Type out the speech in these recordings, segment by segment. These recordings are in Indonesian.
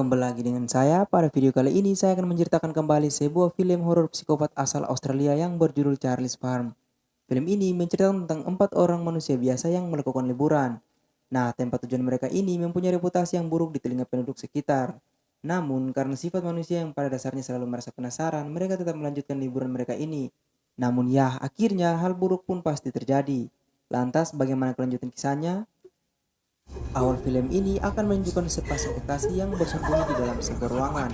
Kembali lagi dengan saya. Pada video kali ini saya akan menceritakan kembali sebuah film horor psikopat asal Australia yang berjudul Charlie's Farm. Film ini menceritakan tentang 4 orang manusia biasa yang melakukan liburan. Nah, tempat tujuan mereka ini mempunyai reputasi yang buruk di telinga penduduk sekitar. Namun, karena sifat manusia yang pada dasarnya selalu merasa penasaran, mereka tetap melanjutkan liburan mereka ini. Namun ya, akhirnya hal buruk pun pasti terjadi. Lantas, bagaimana kelanjutan kisahnya? Awal film ini akan menunjukkan sepasang kekasih yang bersembunyi di dalam sebuah ruangan.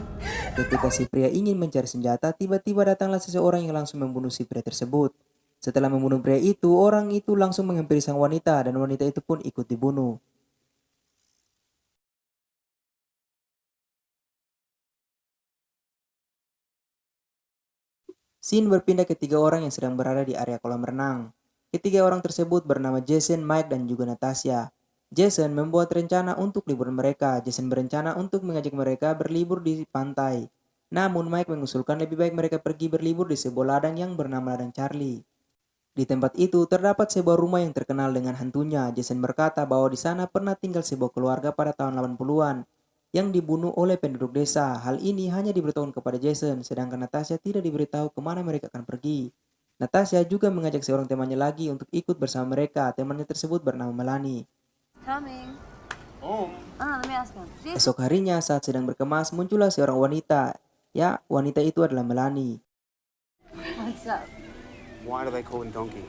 Ketika si pria ingin mencari senjata, tiba-tiba datanglah seseorang yang langsung membunuh si pria tersebut. Setelah membunuh pria itu, orang itu langsung menghampiri sang wanita dan wanita itu pun ikut dibunuh. Scene berpindah ke 3 orang yang sedang berada di area kolam renang. Ketiga orang tersebut bernama Jason, Mike, dan juga Natasha. Jason membuat rencana untuk liburan mereka. Jason berencana untuk mengajak mereka berlibur di pantai. Namun Mike mengusulkan lebih baik mereka pergi berlibur di sebuah ladang yang bernama Ladang Charlie. Di tempat itu terdapat sebuah rumah yang terkenal dengan hantunya. Jason berkata bahwa di sana pernah tinggal sebuah keluarga pada tahun 80-an yang dibunuh oleh penduduk desa. Hal ini hanya diberitahukan kepada Jason, sedangkan Natasha tidak diberitahu kemana mereka akan pergi. Natasha juga mengajak seorang temannya lagi untuk ikut bersama mereka. Temannya tersebut bernama Melanie. Coming. Home? Let me ask him. Esok harinya saat sedang berkemas muncullah seorang wanita. Ya, wanita itu adalah Melanie. What's up? Why do they call him Donkey?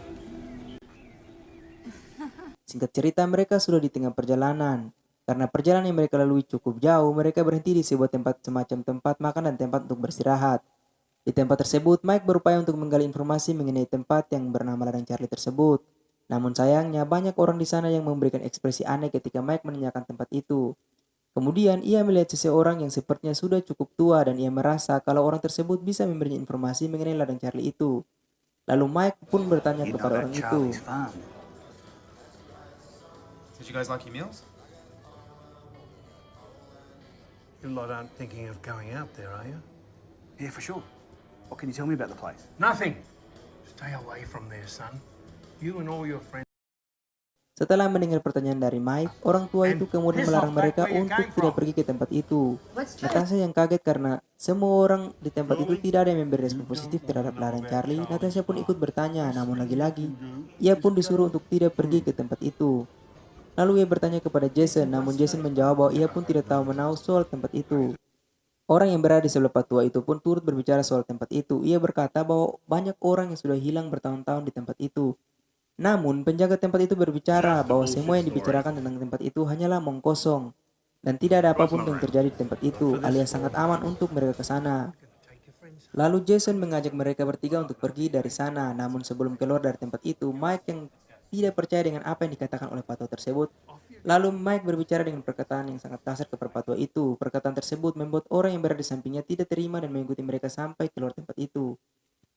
Singkat cerita mereka sudah di tengah perjalanan. Karena perjalanan yang mereka lalui cukup jauh, mereka berhenti di sebuah tempat semacam tempat makan dan tempat untuk beristirahat. Di tempat tersebut, Mike berupaya untuk menggali informasi mengenai tempat yang bernama Ladang Charlie tersebut. Namun sayangnya banyak orang di sana yang memberikan ekspresi aneh ketika Mike menanyakan tempat itu. Kemudian ia melihat seseorang yang sepertinya sudah cukup tua dan ia merasa kalau orang tersebut bisa memberinya informasi mengenai Ladang Charlie itu. Lalu Mike pun bertanya You know kepada about orang itu. Charlie's Farm? Did you guys like your meals? You lot aren't thinking of going out there, are you? Yeah, for sure. What can you tell me about the place? Nothing. Stay away from there, son. You and all your friends. Setelah mendengar pertanyaan dari Mike, orang tua itu kemudian melarang mereka untuk tidak pergi ke tempat itu. Natasha yang kaget karena semua orang di tempat itu tidak ada yang memberi respon positif terhadap Ladang Charlie. Natasha pun ikut bertanya, namun lagi-lagi ia pun disuruh untuk tidak pergi ke tempat itu. Lalu ia bertanya kepada Jason, namun Jason menjawab bahwa ia pun tidak tahu menahu soal tempat itu. Orang yang berada di sebelah patua itu pun turut berbicara soal tempat itu. Ia berkata bahwa banyak orang yang sudah hilang bertahun-tahun di tempat itu. Namun, penjaga tempat itu berbicara bahwa semua yang dibicarakan tentang tempat itu hanyalah omong kosong. Dan tidak ada apapun yang terjadi di tempat itu, alias sangat aman untuk mereka ke sana. Lalu Jason mengajak mereka bertiga untuk pergi dari sana. Namun sebelum keluar dari tempat itu, Mike yang tidak percaya dengan apa yang dikatakan oleh patua tersebut. Lalu Mike berbicara dengan perkataan yang sangat kasar kepada patua itu. Perkataan tersebut membuat orang yang berada di sampingnya tidak terima dan mengikuti mereka sampai keluar tempat itu.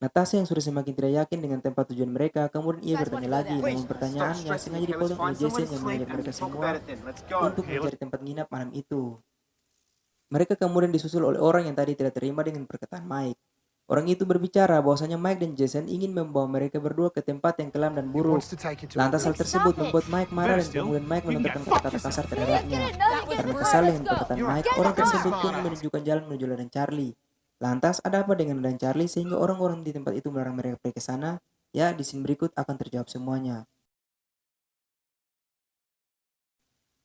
Natasha yang sudah semakin tidak yakin dengan tempat tujuan mereka, kemudian ia bertanya lagi, namun pertanyaannya sengaja dipotong oleh Jason yang mengajak mereka semua untuk mencari tempat nginap malam itu. Mereka kemudian disusul oleh orang yang tadi tidak terima dengan perkataan Mike. Orang itu berbicara bahwasanya Mike dan Jason ingin membawa mereka berdua ke tempat yang kelam dan buruk. Lantas hal tersebut membuat Mike marah dan kemudian Mike melontarkan kata-kata kasar terhadapnya. Karena kesal dengan perkataan Mike, orang tersebut pun menunjukkan jalan menuju Ladang Charlie. Lantas ada apa dengan Ladang Charlie sehingga orang-orang di tempat itu melarang mereka pergi ke sana? Ya, di scene berikut akan terjawab semuanya.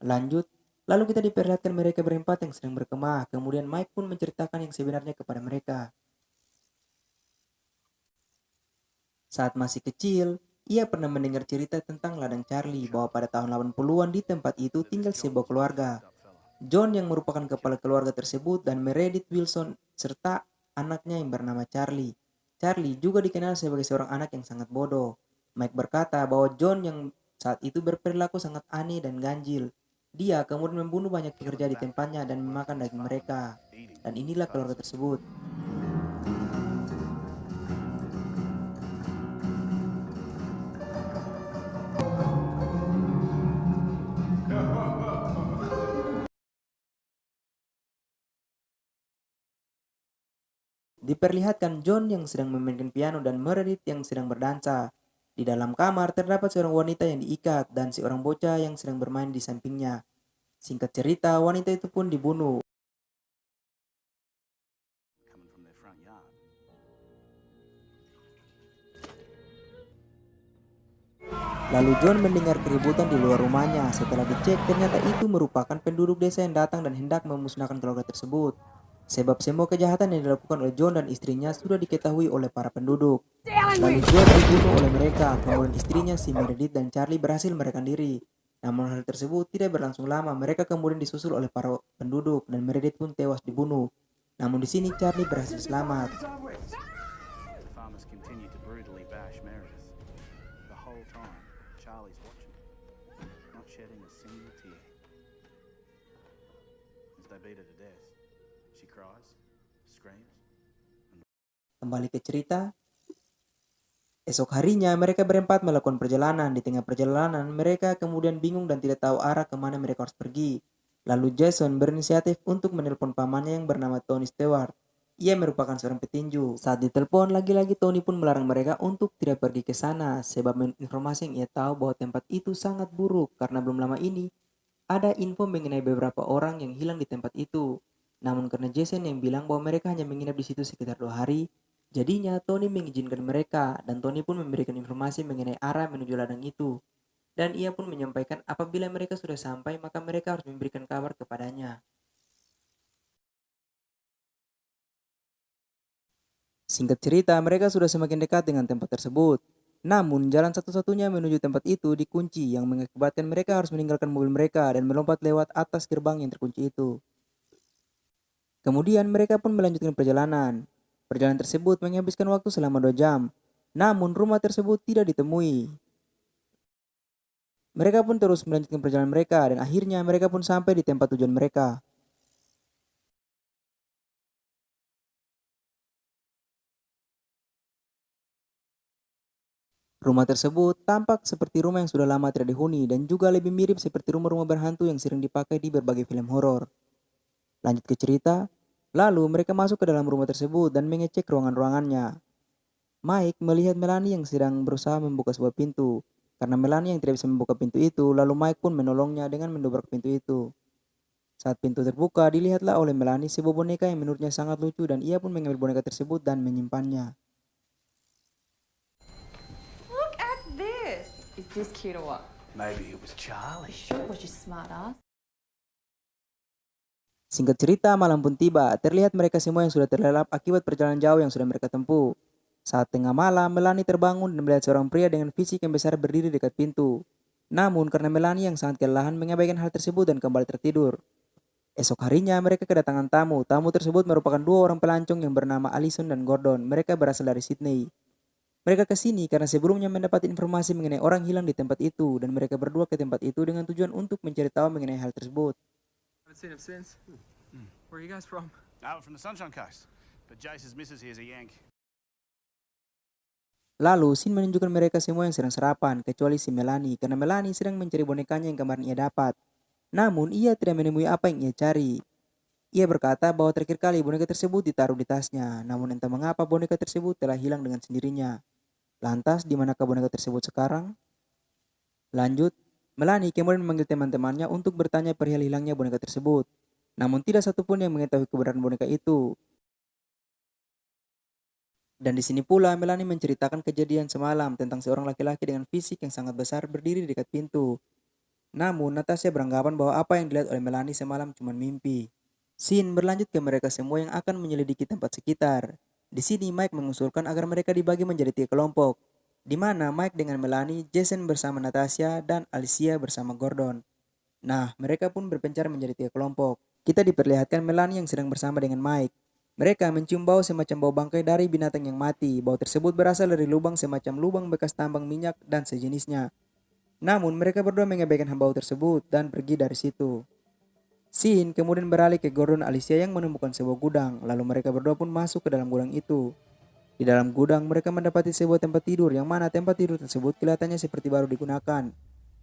Lanjut, lalu kita diperlihatkan mereka berempat yang sedang berkemah. Kemudian Mike pun menceritakan yang sebenarnya kepada mereka. Saat masih kecil, ia pernah mendengar cerita tentang Ladang Charlie bahwa pada tahun 80-an di tempat itu tinggal sebuah keluarga. John yang merupakan kepala keluarga tersebut dan Meredith Wilson serta anaknya yang bernama Charlie. Charlie juga dikenal sebagai seorang anak yang sangat bodoh. Mike berkata bahwa John yang saat itu berperilaku sangat aneh dan ganjil. Dia kemudian membunuh banyak pekerja di tempatnya dan memakan daging mereka. Dan inilah keluarga tersebut. Diperlihatkan John yang sedang memainkan piano dan Meredith yang sedang berdansa. Di dalam kamar terdapat seorang wanita yang diikat dan seorang bocah yang sedang bermain di sampingnya. Singkat cerita, wanita itu pun dibunuh. Lalu John mendengar keributan di luar rumahnya. Setelah dicek, ternyata itu merupakan penduduk desa yang datang dan hendak memusnahkan keluarga tersebut. Sebab semua kejahatan yang dilakukan oleh John dan istrinya sudah diketahui oleh para penduduk. Lalu John dibunuh oleh mereka, kemudian istrinya si Meredith dan Charlie berhasil melarikan diri. Namun hal tersebut tidak berlangsung lama, mereka kemudian disusul oleh para penduduk dan Meredith pun tewas dibunuh. Namun di sini Charlie berhasil selamat. The farmers continued to brutally bash Meredith. The whole time, Charlie's watching, not shedding a single tear. As they beat her to death, she cries, screams. Kembali ke cerita. Esok harinya mereka berempat melakukan perjalanan. Di tengah perjalanan mereka kemudian bingung dan tidak tahu arah kemana mereka harus pergi. Lalu Jason berinisiatif untuk menelpon pamannya yang bernama Tony Stewart. Ia merupakan seorang petinju. Saat ditelepon, lagi-lagi Tony pun melarang mereka untuk tidak pergi ke sana. Sebab menurut informasi yang ia tahu bahwa tempat itu sangat buruk. Karena belum lama ini ada info mengenai beberapa orang yang hilang di tempat itu. Namun karena Jason yang bilang bahwa mereka hanya menginap di situ sekitar 2 hari, jadinya Tony mengizinkan mereka dan Tony pun memberikan informasi mengenai arah menuju ladang itu. Dan ia pun menyampaikan apabila mereka sudah sampai maka mereka harus memberikan kabar kepadanya. Singkat cerita, mereka sudah semakin dekat dengan tempat tersebut. Namun jalan satu-satunya menuju tempat itu dikunci yang mengakibatkan mereka harus meninggalkan mobil mereka dan melompat lewat atas gerbang yang terkunci itu. Kemudian mereka pun melanjutkan perjalanan. Perjalanan tersebut menghabiskan waktu selama 2 jam. Namun rumah tersebut tidak ditemui. Mereka pun terus melanjutkan perjalanan mereka dan akhirnya mereka pun sampai di tempat tujuan mereka. Rumah tersebut tampak seperti rumah yang sudah lama tidak dihuni dan juga lebih mirip seperti rumah-rumah berhantu yang sering dipakai di berbagai film horor. Lanjut ke cerita, lalu mereka masuk ke dalam rumah tersebut dan mengecek ruangan-ruangannya. Mike melihat Melanie yang sedang berusaha membuka sebuah pintu. Karena Melanie yang tidak bisa membuka pintu itu, lalu Mike pun menolongnya dengan mendobrak pintu itu. Saat pintu terbuka, dilihatlah oleh Melanie sebuah boneka yang menurutnya sangat lucu dan ia pun mengambil boneka tersebut dan menyimpannya. Look at this. Is this cute or what? Maybe it was Charlie. Sure, was you smart ass? Singkat cerita, malam pun tiba. Terlihat mereka semua yang sudah terlelap akibat perjalanan jauh yang sudah mereka tempuh. Saat tengah malam, Melanie terbangun dan melihat seorang pria dengan fisik yang besar berdiri dekat pintu. Namun karena Melanie yang sangat kelelahan mengabaikan hal tersebut dan kembali tertidur. Esok harinya mereka kedatangan tamu. Tamu tersebut merupakan 2 orang pelancong yang bernama Allison dan Gordon. Mereka berasal dari Sydney. Mereka ke sini karena sebelumnya mendapat informasi mengenai orang hilang di tempat itu dan mereka berdua ke tempat itu dengan tujuan untuk mencari tahu mengenai hal tersebut. Haven't seen him since. Where are you guys from? From the Sunshine Coast. But Jace's missus here's a Yank. Lalu, Sin menunjukkan mereka semua yang sedang sarapan, kecuali si Melanie, karena Melanie sedang mencari bonekanya yang kemarin ia dapat. Namun, ia tidak menemui apa yang ia cari. Ia berkata bahwa terakhir kali boneka tersebut ditaruh di tasnya, namun entah mengapa boneka tersebut telah hilang dengan sendirinya. Lantas, di manakah boneka tersebut sekarang? Lanjut, Melanie kemudian memanggil teman-temannya untuk bertanya perihal hilangnya boneka tersebut. Namun tidak satupun yang mengetahui kebenaran boneka itu. Dan di sini pula Melanie menceritakan kejadian semalam tentang seorang laki-laki dengan fisik yang sangat besar berdiri di dekat pintu. Namun Natasha beranggapan bahwa apa yang dilihat oleh Melanie semalam cuma mimpi. Scene berlanjut ke mereka semua yang akan menyelidiki tempat sekitar. Di sini Mike mengusulkan agar mereka dibagi menjadi 3 kelompok, di mana Mike dengan Melanie, Jason bersama Natasha, dan Alicia bersama Gordon. Nah, mereka pun berpencar menjadi 3 kelompok. Kita diperlihatkan Melanie yang sedang bersama dengan Mike. Mereka mencium bau semacam bau bangkai dari binatang yang mati. Bau tersebut berasal dari lubang semacam lubang bekas tambang minyak dan sejenisnya. Namun mereka berdua mengabaikan bau tersebut dan pergi dari situ. Scene kemudian beralih ke Gordon dan Alicia yang menemukan sebuah gudang. Lalu mereka berdua pun masuk ke dalam gudang itu. Di dalam gudang mereka mendapati sebuah tempat tidur yang mana tempat tidur tersebut kelihatannya seperti baru digunakan.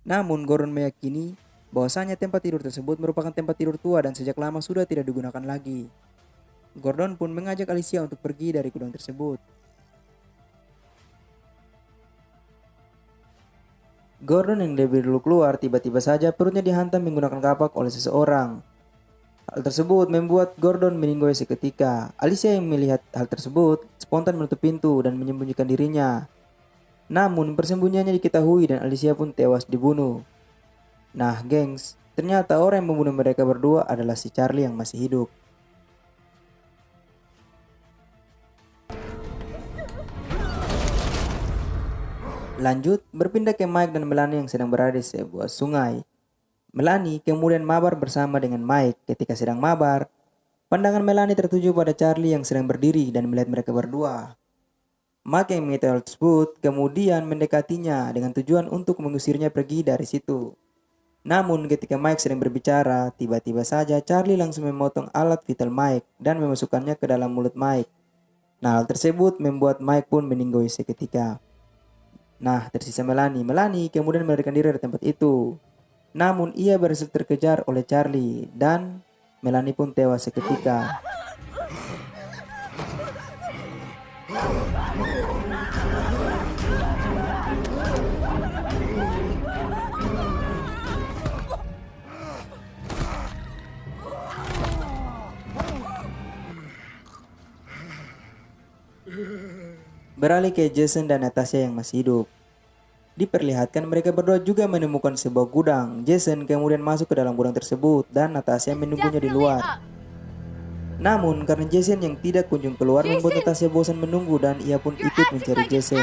Namun Gordon meyakini bahwasanya tempat tidur tersebut merupakan tempat tidur tua dan sejak lama sudah tidak digunakan lagi. Gordon pun mengajak Alicia untuk pergi dari gudang tersebut. Gordon yang lebih dulu keluar, tiba-tiba saja perutnya dihantam menggunakan kapak oleh seseorang. Hal tersebut membuat Gordon meninggoy seketika. Alicia yang melihat hal tersebut spontan menutup pintu dan menyembunyikan dirinya. Namun persembunyiannya diketahui dan Alicia pun tewas dibunuh. Nah gengs, ternyata orang yang membunuh mereka berdua adalah si Charlie yang masih hidup. Lanjut, berpindah ke Mike dan Melanie yang sedang berada di sebuah sungai. Melanie kemudian mabar bersama dengan Mike. Ketika sedang mabar, pandangan Melanie tertuju pada Charlie yang sedang berdiri dan melihat mereka berdua. Mike yang mengetahui hal tersebut kemudian mendekatinya dengan tujuan untuk mengusirnya pergi dari situ. Namun ketika Mike sedang berbicara, tiba-tiba saja Charlie langsung memotong alat vital Mike dan memasukkannya ke dalam mulut Mike. Nah, hal tersebut membuat Mike pun meninggoy seketika. Nah, tersisa Melanie. Melanie kemudian melarikan diri dari tempat itu. Namun ia berhasil terkejar oleh Charlie dan Melanie pun tewas seketika. Beralih ke Jason dan Natasha yang masih hidup. Diperlihatkan mereka berdua juga menemukan sebuah gudang. Jason kemudian masuk ke dalam gudang tersebut dan Natasha menunggunya di luar. Namun karena Jason yang tidak kunjung keluar membuat Natasha bosan menunggu dan ia pun ikut mencari Jason.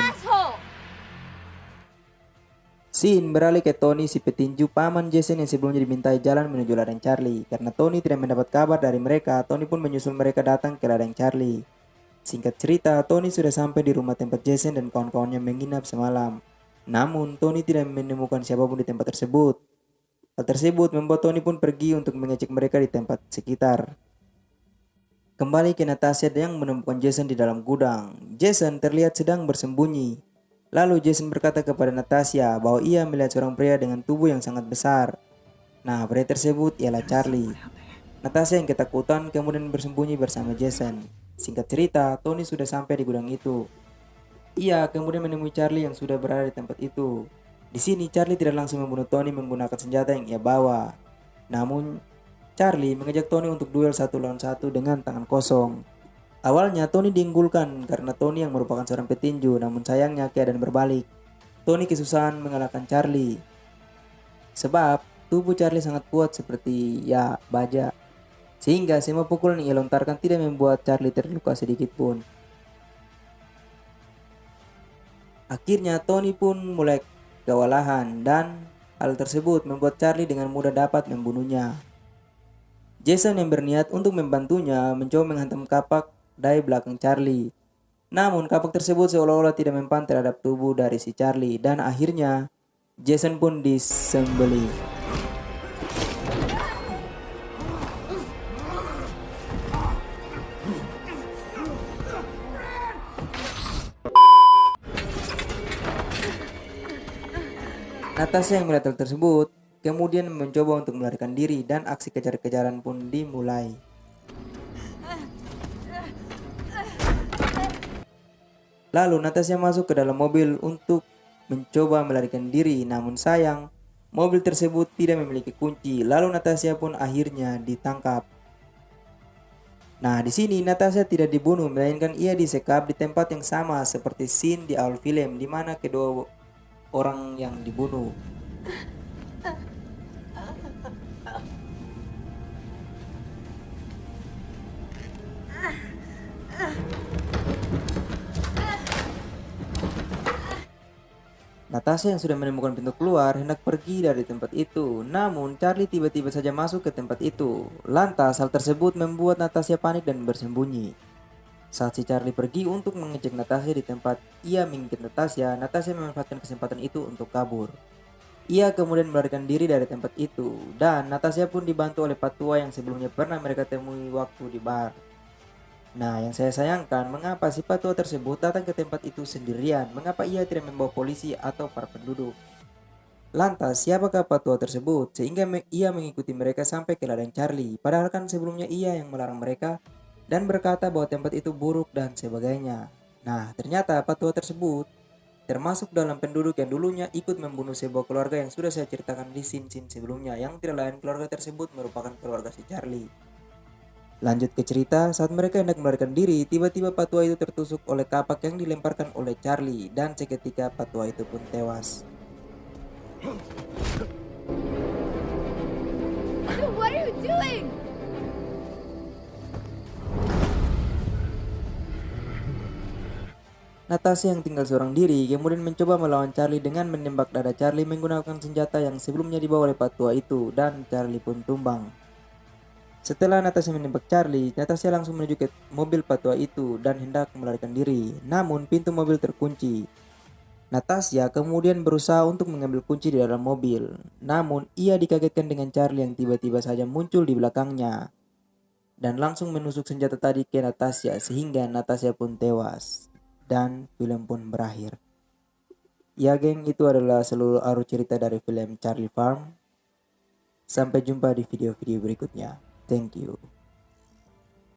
Scene beralih ke Tony si petinju paman Jason yang sebelumnya dimintai jalan menuju ladang Charlie. Karena Tony tidak mendapat kabar dari mereka, Tony pun menyusul mereka datang ke ladang Charlie. Singkat cerita, Tony sudah sampai di rumah tempat Jason dan kawan-kawannya menginap semalam. Namun, Tony tidak menemukan siapapun di tempat tersebut. Hal tersebut membuat Tony pun pergi untuk mengecek mereka di tempat sekitar. Kembali ke Natasha yang menemukan Jason di dalam gudang. Jason terlihat sedang bersembunyi. Lalu Jason berkata kepada Natasha bahwa ia melihat seorang pria dengan tubuh yang sangat besar. Nah, pria tersebut ialah Charlie. Natasha yang ketakutan kemudian bersembunyi bersama Jason. Singkat cerita, Tony sudah sampai di gudang itu. Ia kemudian menemui Charlie yang sudah berada di tempat itu. Di sini Charlie tidak langsung membunuh Tony menggunakan senjata yang ia bawa. Namun, Charlie mengajak Tony untuk duel 1 lawan 1 dengan tangan kosong. Awalnya Tony diunggulkan karena Tony yang merupakan seorang petinju, namun sayangnya keadaan berbalik. Tony kesusahan mengalahkan Charlie. Sebab tubuh Charlie sangat kuat seperti baja. Sehingga semua pukulan yang ia lontarkan tidak membuat Charlie terluka sedikit pun. Akhirnya Tony pun mulai kewalahan dan hal tersebut membuat Charlie dengan mudah dapat membunuhnya. Jason yang berniat untuk membantunya mencoba menghantam kapak dari belakang Charlie. Namun kapak tersebut seolah-olah tidak mempan terhadap tubuh dari si Charlie dan akhirnya Jason pun disembelih. Natasha yang melihat hal tersebut kemudian mencoba untuk melarikan diri dan aksi kejar-kejaran pun dimulai. Lalu Natasha masuk ke dalam mobil untuk mencoba melarikan diri, namun sayang mobil tersebut tidak memiliki kunci. Lalu Natasha pun akhirnya ditangkap. Nah, di sini Natasha tidak dibunuh, melainkan ia disekap di tempat yang sama seperti scene di awal film di mana kedua orang yang dibunuh. Natasha yang sudah menemukan pintu keluar hendak pergi dari tempat itu. Namun Charlie tiba-tiba saja masuk ke tempat itu. Lantas hal tersebut membuat Natasha panik dan bersembunyi. Saat si Charlie pergi untuk mengecek Natasha di tempat ia mengingat Natasha memanfaatkan kesempatan itu untuk kabur. Ia kemudian melarikan diri dari tempat itu dan Natasha pun dibantu oleh Patua yang sebelumnya pernah mereka temui waktu di bar. Nah, yang saya sayangkan mengapa si Patua tersebut datang ke tempat itu sendirian, mengapa ia tidak membawa polisi atau para penduduk. Lantas siapakah Patua tersebut sehingga ia mengikuti mereka sampai ke ladang Charlie, padahal kan sebelumnya ia yang melarang mereka dan berkata bahwa tempat itu buruk dan sebagainya. Nah, ternyata Patua tersebut termasuk dalam penduduk yang dulunya ikut membunuh sebuah keluarga yang sudah saya ceritakan di scene-scene sebelumnya, yang tidak lain keluarga tersebut merupakan keluarga si Charlie. Lanjut ke cerita, saat mereka hendak melarikan diri, tiba-tiba patua itu tertusuk oleh kapak yang dilemparkan oleh Charlie dan seketika patua itu pun tewas. Dude, what are you doing? Natasha yang tinggal seorang diri kemudian mencoba melawan Charlie dengan menembak dada Charlie menggunakan senjata yang sebelumnya dibawa oleh patua itu dan Charlie pun tumbang. Setelah Natasha menembak Charlie, Natasha langsung menuju ke mobil patua itu dan hendak melarikan diri. Namun pintu mobil terkunci. Natasha kemudian berusaha untuk mengambil kunci di dalam mobil. Namun ia dikagetkan dengan Charlie yang tiba-tiba saja muncul di belakangnya dan langsung menusuk senjata tadi ke Natasha sehingga Natasha pun tewas. Dan film pun berakhir. Ya geng, itu adalah seluruh arus cerita dari film Charlie Farm. Sampai jumpa di video-video berikutnya. Thank you.